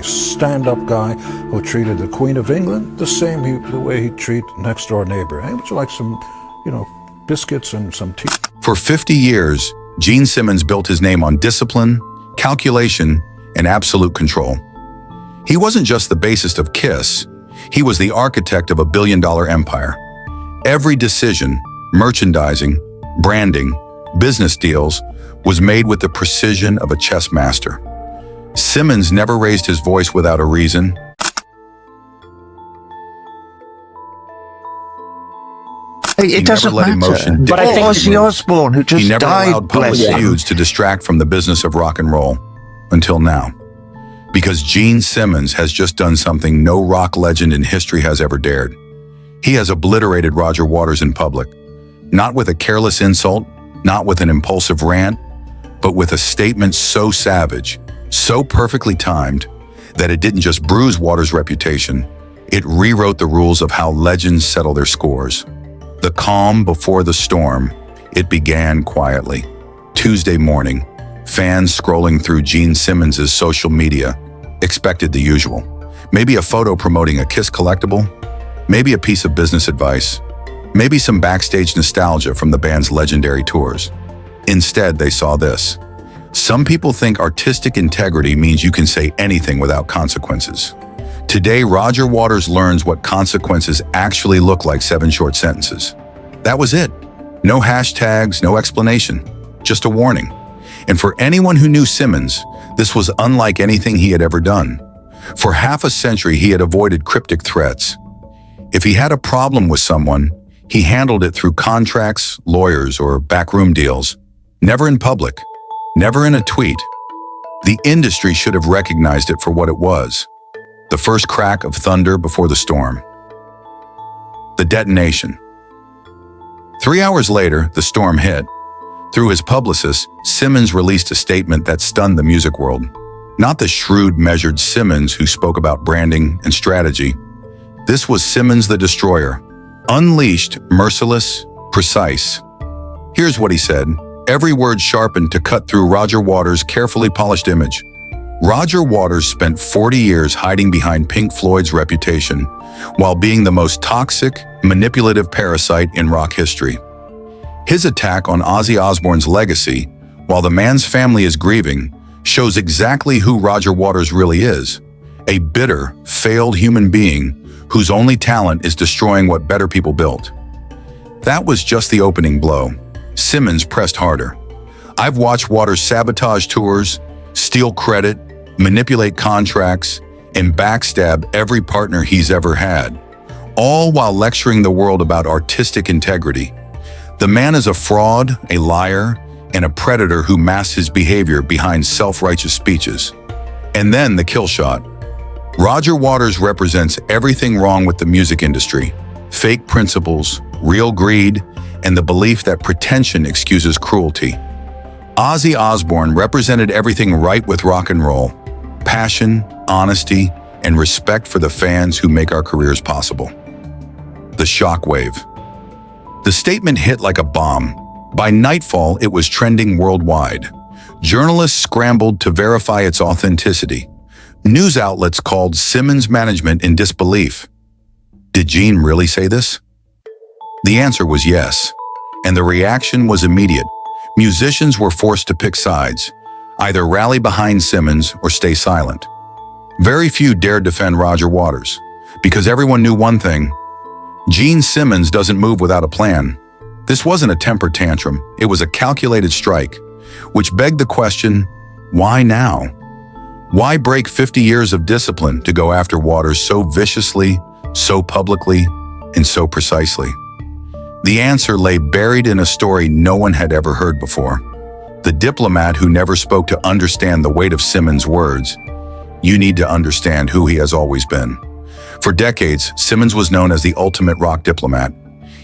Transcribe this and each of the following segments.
stand-up guy who treated the Queen of England the way he'd treat next-door neighbor. Hey, would you like some, biscuits and some tea? For 50 years, Gene Simmons built his name on discipline, calculation, and absolute control. He wasn't just the bassist of Kiss, he was the architect of a billion-dollar empire. Every decision, merchandising, branding, business deals, was made with the precision of a chess master. Simmons never raised his voice without a reason. It doesn't never let matter. emotion But I think Ozzy Osbourne, who just He never died, allowed public bless him. feuds to distract from the business of rock and roll, until now. Because Gene Simmons has just done something no rock legend in history has ever dared. He has obliterated Roger Waters in public, not with a careless insult, not with an impulsive rant, but with a statement so savage, so perfectly timed, that it didn't just bruise Waters' reputation, it rewrote the rules of how legends settle their scores. The calm before the storm, it began quietly. Tuesday morning, fans scrolling through Gene Simmons' social media expected the usual. Maybe a photo promoting a Kiss collectible, maybe a piece of business advice, maybe some backstage nostalgia from the band's legendary tours. Instead, they saw this. Some people think artistic integrity means you can say anything without consequences. Today, Roger Waters learns what consequences actually look like 7 short sentences. That was it. No hashtags, no explanation, just a warning. And for anyone who knew Simmons, this was unlike anything he had ever done. For half a century, he had avoided cryptic threats. If he had a problem with someone, he handled it through contracts, lawyers, or backroom deals. Never in public, never in a tweet. The industry should have recognized it for what it was. The first crack of thunder before the storm. The detonation. 3 hours later, the storm hit. Through his publicist, Simmons released a statement that stunned the music world. Not the shrewd, measured Simmons who spoke about branding and strategy. This was Simmons the Destroyer. Unleashed, merciless, precise. Here's what he said, every word sharpened to cut through Roger Waters' carefully polished image. Roger Waters spent 40 years hiding behind Pink Floyd's reputation, while being the most toxic, manipulative parasite in rock history. His attack on Ozzy Osbourne's legacy, while the man's family is grieving, shows exactly who Roger Waters really is. A bitter, failed human being whose only talent is destroying what better people built. That was just the opening blow. Simmons pressed harder. I've watched Waters sabotage tours, steal credit, manipulate contracts, and backstab every partner he's ever had, all while lecturing the world about artistic integrity. The man is a fraud, a liar, and a predator who masks his behavior behind self-righteous speeches. And then the kill shot. Roger Waters represents everything wrong with the music industry: fake principles, real greed, and the belief that pretension excuses cruelty. Ozzy Osbourne represented everything right with rock and roll: passion, honesty, and respect for the fans who make our careers possible. The shockwave. The statement hit like a bomb. By nightfall, it was trending worldwide. Journalists scrambled to verify its authenticity. News outlets called Simmons' management in disbelief. Did Gene really say this? The answer was yes, and the reaction was immediate. Musicians were forced to pick sides, either rally behind Simmons or stay silent. Very few dared defend Roger Waters, because everyone knew one thing: Gene Simmons doesn't move without a plan. This wasn't a temper tantrum, it was a calculated strike, which begged the question, why now? Why break 50 years of discipline to go after Waters so viciously, so publicly, and so precisely? The answer lay buried in a story no one had ever heard before. The diplomat who never spoke to understand the weight of Simmons' words. You need to understand who he has always been. For decades, Simmons was known as the ultimate rock diplomat.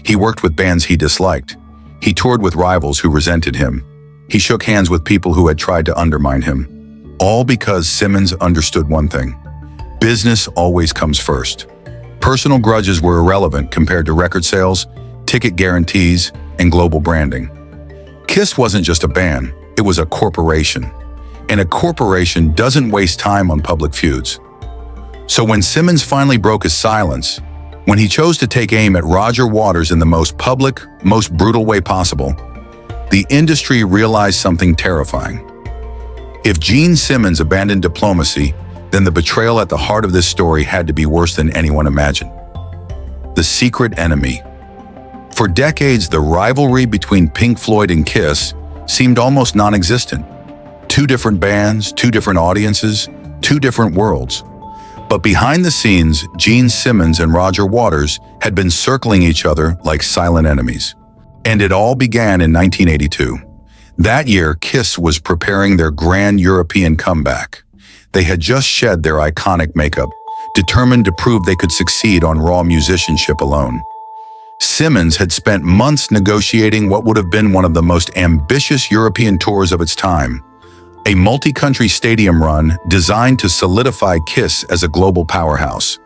He worked with bands he disliked. He toured with rivals who resented him. He shook hands with people who had tried to undermine him. All because Simmons understood one thing: business always comes first. Personal grudges were irrelevant compared to record sales, ticket guarantees, and global branding. Kiss wasn't just a band, it was a corporation. And a corporation doesn't waste time on public feuds. So when Simmons finally broke his silence, when he chose to take aim at Roger Waters in the most public, most brutal way possible, the industry realized something terrifying. If Gene Simmons abandoned diplomacy, then the betrayal at the heart of this story had to be worse than anyone imagined. The secret enemy. For decades, the rivalry between Pink Floyd and Kiss seemed almost non-existent. Two different bands, two different audiences, two different worlds. But behind the scenes, Gene Simmons and Roger Waters had been circling each other like silent enemies. And it all began in 1982. That year, Kiss was preparing their grand European comeback. They had just shed their iconic makeup, determined to prove they could succeed on raw musicianship alone. Simmons had spent months negotiating what would have been one of the most ambitious European tours of its time, a multi-country stadium run designed to solidify Kiss as a global powerhouse,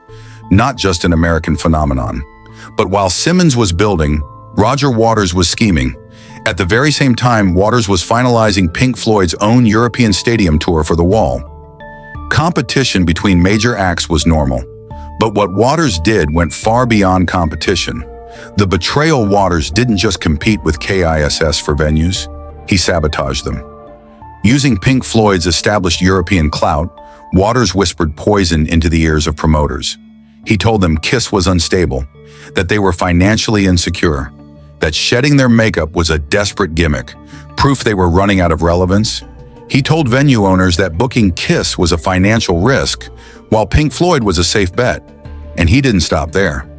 not just an American phenomenon. But while Simmons was building, Roger Waters was scheming. At the very same time, Waters was finalizing Pink Floyd's own European stadium tour for The Wall. Competition between major acts was normal, but what Waters did went far beyond competition. The betrayal Waters didn't just compete with KISS for venues, he sabotaged them. Using Pink Floyd's established European clout, Waters whispered poison into the ears of promoters. He told them Kiss was unstable, that they were financially insecure, that shedding their makeup was a desperate gimmick, proof they were running out of relevance. He told venue owners that booking Kiss was a financial risk, while Pink Floyd was a safe bet. And he didn't stop there.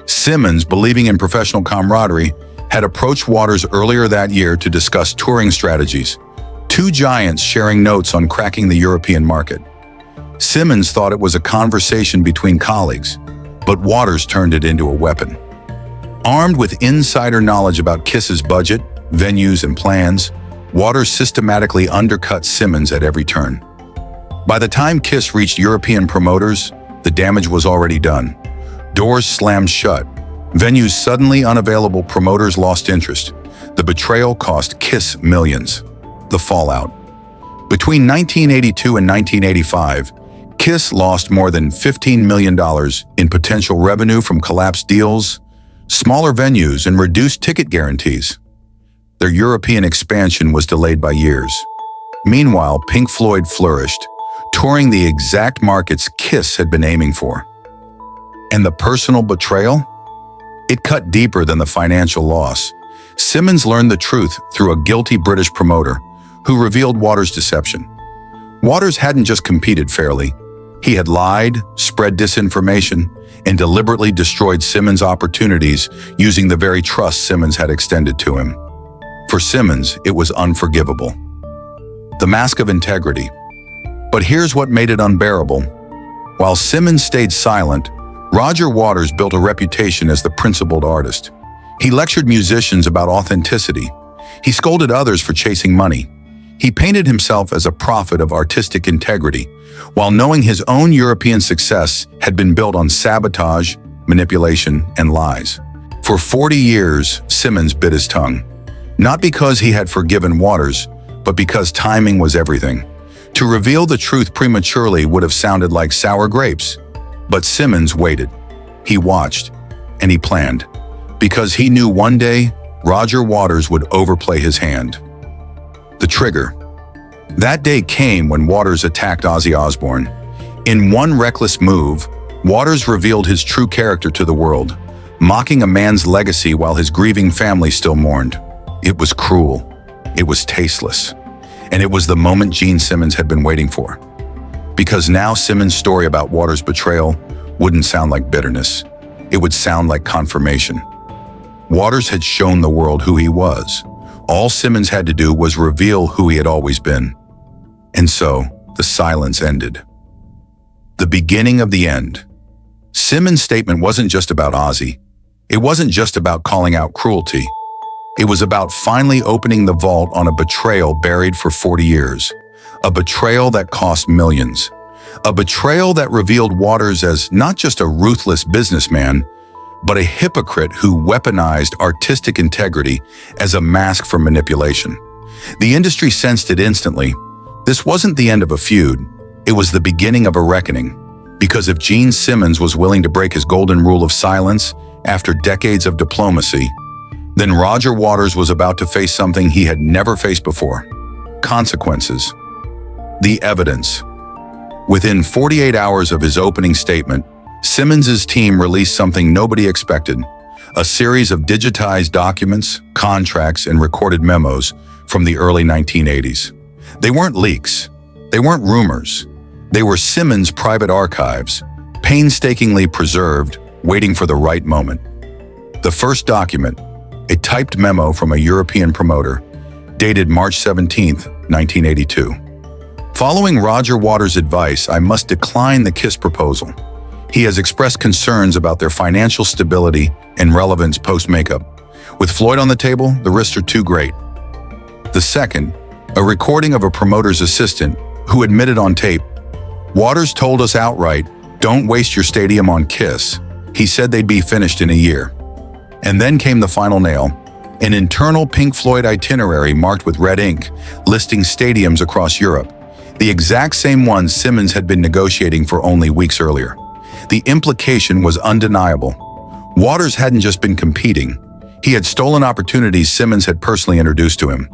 Simmons, believing in professional camaraderie, had approached Waters earlier that year to discuss touring strategies, two giants sharing notes on cracking the European market. Simmons thought it was a conversation between colleagues, but Waters turned it into a weapon. Armed with insider knowledge about Kiss's budget, venues, and plans, Waters systematically undercut Simmons at every turn. By the time Kiss reached European promoters, the damage was already done. Doors slammed shut. Venues suddenly unavailable, promoters lost interest. The betrayal cost Kiss millions. The fallout. Between 1982 and 1985, Kiss lost more than $15 million in potential revenue from collapsed deals, smaller venues, and reduced ticket guarantees. Their European expansion was delayed by years. Meanwhile, Pink Floyd flourished, touring the exact markets Kiss had been aiming for. And the personal betrayal? It cut deeper than the financial loss. Simmons learned the truth through a guilty British promoter who revealed Waters' deception. Waters hadn't just competed fairly. He had lied, spread disinformation, and deliberately destroyed Simmons' opportunities using the very trust Simmons had extended to him. For Simmons, it was unforgivable. The mask of integrity. But here's what made it unbearable. While Simmons stayed silent, Roger Waters built a reputation as the principled artist. He lectured musicians about authenticity. He scolded others for chasing money. He painted himself as a prophet of artistic integrity, while knowing his own European success had been built on sabotage, manipulation, and lies. For 40 years, Simmons bit his tongue. Not because he had forgiven Waters, but because timing was everything. To reveal the truth prematurely would have sounded like sour grapes. But Simmons waited. He watched, and he planned, because he knew one day Roger Waters would overplay his hand. The trigger. That day came when Waters attacked Ozzy Osbourne. In one reckless move, Waters revealed his true character to the world, mocking a man's legacy while his grieving family still mourned. It was cruel. It was tasteless. And it was the moment Gene Simmons had been waiting for. Because now Simmons' story about Waters' betrayal wouldn't sound like bitterness. It would sound like confirmation. Waters had shown the world who he was. All Simmons had to do was reveal who he had always been. And so, the silence ended. The beginning of the end. Simmons' statement wasn't just about Ozzy. It wasn't just about calling out cruelty. It was about finally opening the vault on a betrayal buried for 40 years. A betrayal that cost millions. A betrayal that revealed Waters as not just a ruthless businessman, but a hypocrite who weaponized artistic integrity as a mask for manipulation. The industry sensed it instantly. This wasn't the end of a feud. It was the beginning of a reckoning. Because if Gene Simmons was willing to break his golden rule of silence after decades of diplomacy, then Roger Waters was about to face something he had never faced before: consequences. The evidence. Within 48 hours of his opening statement, Simmons's team released something nobody expected: a series of digitized documents, contracts, and recorded memos from the early 1980s. They weren't leaks. They weren't rumors. They were Simmons' private archives, painstakingly preserved, waiting for the right moment. The first document, a typed memo from a European promoter, dated March 17, 1982. Following Roger Waters' advice, I must decline the KISS proposal. He has expressed concerns about their financial stability and relevance post-makeup. With Floyd on the table, the risks are too great. The second, a recording of a promoter's assistant who admitted on tape, "Waters told us outright, don't waste your stadium on KISS. He said they'd be finished in a year." And then came the final nail, an internal Pink Floyd itinerary marked with red ink, listing stadiums across Europe, the exact same ones Simmons had been negotiating for only weeks earlier. The implication was undeniable. Waters hadn't just been competing. He had stolen opportunities Simmons had personally introduced to him.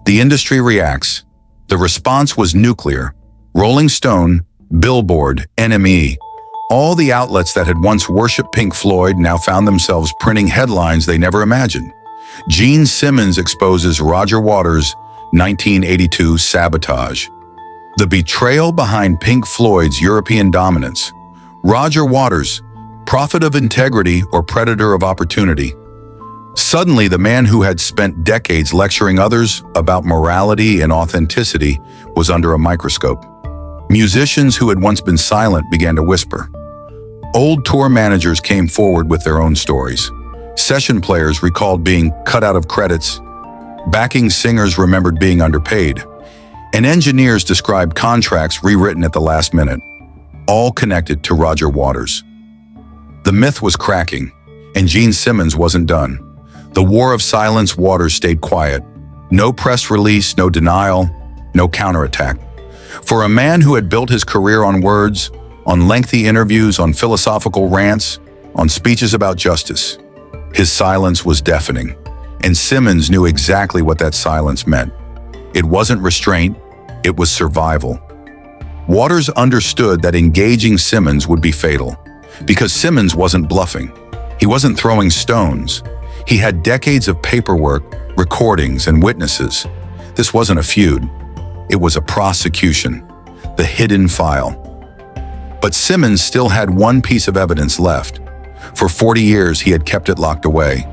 The industry reacts. The response was nuclear. Rolling Stone, Billboard, NME, all the outlets that had once worshipped Pink Floyd now found themselves printing headlines they never imagined. Gene Simmons exposes Roger Waters' 1982 sabotage. The betrayal behind Pink Floyd's European dominance. Roger Waters, prophet of integrity or predator of opportunity. Suddenly, the man who had spent decades lecturing others about morality and authenticity was under a microscope. Musicians who had once been silent began to whisper. Old tour managers came forward with their own stories. Session players recalled being cut out of credits. Backing singers remembered being underpaid. And engineers described contracts rewritten at the last minute, all connected to Roger Waters. The myth was cracking, and Gene Simmons wasn't done. The war of silence, Waters stayed quiet. No press release, no denial, no counterattack. For a man who had built his career on words, on lengthy interviews, on philosophical rants, on speeches about justice, his silence was deafening, and Simmons knew exactly what that silence meant. It wasn't restraint, it was survival. Waters understood that engaging Simmons would be fatal, because Simmons wasn't bluffing. He wasn't throwing stones. He had decades of paperwork, recordings, and witnesses. This wasn't a feud. It was a prosecution, the hidden file. But Simmons still had one piece of evidence left. For 40 years, he had kept it locked away.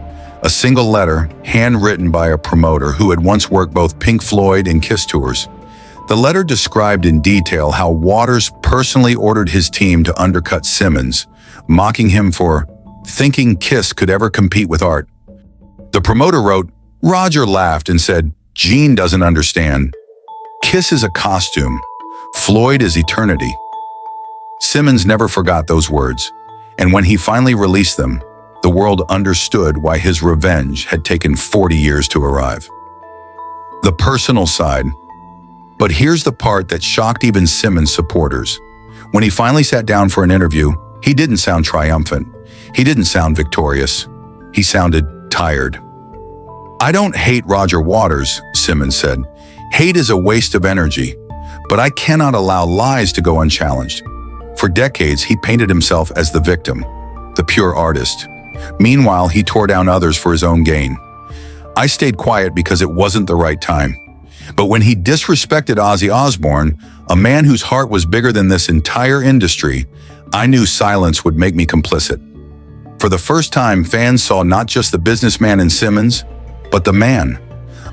A single letter, handwritten by a promoter who had once worked both Pink Floyd and KISS tours. The letter described in detail how Waters personally ordered his team to undercut Simmons, mocking him for thinking KISS could ever compete with art. The promoter wrote, Roger laughed and said, Gene doesn't understand. KISS is a costume. Floyd is eternity. Simmons never forgot those words, and when he finally released them, the world understood why his revenge had taken 40 years to arrive. The personal side. But here's the part that shocked even Simmons' supporters. When he finally sat down for an interview, he didn't sound triumphant. He didn't sound victorious. He sounded tired. I don't hate Roger Waters, Simmons said. Hate is a waste of energy, but I cannot allow lies to go unchallenged. For decades, he painted himself as the victim, the pure artist. Meanwhile, he tore down others for his own gain. I stayed quiet because it wasn't the right time. But when he disrespected Ozzy Osbourne, a man whose heart was bigger than this entire industry, I knew silence would make me complicit. For the first time, fans saw not just the businessman in Simmons, but the man.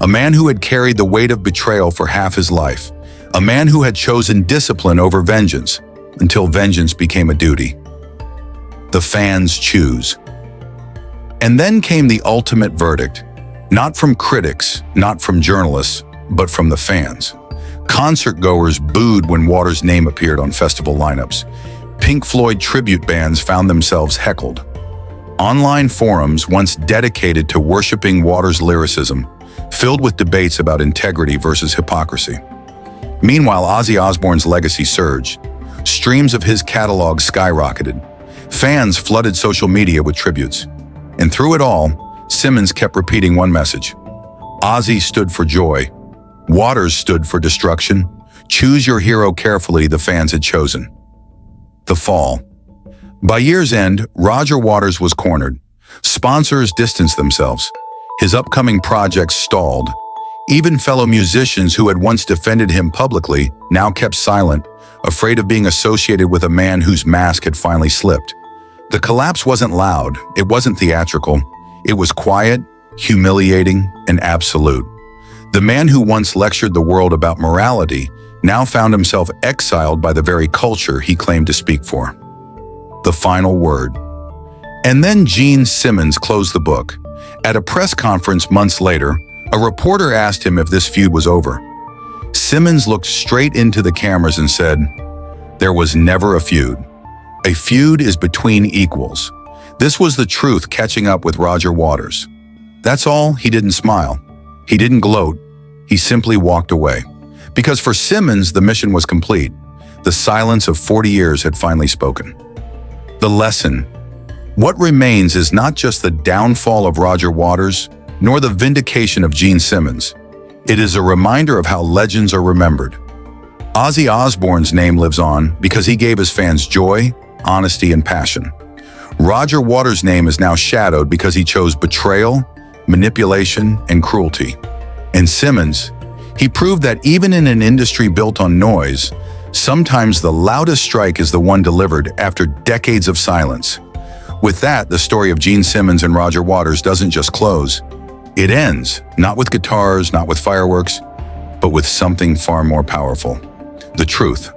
A man who had carried the weight of betrayal for half his life. A man who had chosen discipline over vengeance, until vengeance became a duty. The fans choose. And then came the ultimate verdict, not from critics, not from journalists, but from the fans. Concert-goers booed when Waters' name appeared on festival lineups. Pink Floyd tribute bands found themselves heckled. Online forums, once dedicated to worshiping Waters' lyricism, filled with debates about integrity versus hypocrisy. Meanwhile, Ozzy Osbourne's legacy surged. Streams of his catalog skyrocketed. Fans flooded social media with tributes. And through it all, Simmons kept repeating one message. Ozzy stood for joy. Waters stood for destruction. Choose your hero carefully, the fans had chosen. The fall. By year's end, Roger Waters was cornered. Sponsors distanced themselves. His upcoming projects stalled. Even fellow musicians who had once defended him publicly now kept silent, afraid of being associated with a man whose mask had finally slipped. The collapse wasn't loud, it wasn't theatrical. It was quiet, humiliating, and absolute. The man who once lectured the world about morality now found himself exiled by the very culture he claimed to speak for. The final word. And then Gene Simmons closed the book. At a press conference months later, a reporter asked him if this feud was over. Simmons looked straight into the cameras and said, "There was never a feud. A feud is between equals." This was the truth catching up with Roger Waters. That's all. He didn't smile. He didn't gloat. He simply walked away. Because for Simmons, the mission was complete. The silence of 40 years had finally spoken. The lesson. What remains is not just the downfall of Roger Waters, nor the vindication of Gene Simmons. It is a reminder of how legends are remembered. Ozzy Osbourne's name lives on because he gave his fans joy, honesty, and passion. Roger Waters' name is now shadowed because he chose betrayal, manipulation, and cruelty. And Simmons, he proved that even in an industry built on noise, sometimes the loudest strike is the one delivered after decades of silence. With that, the story of Gene Simmons and Roger Waters doesn't just close. It ends, not with guitars, not with fireworks, but with something far more powerful. The truth.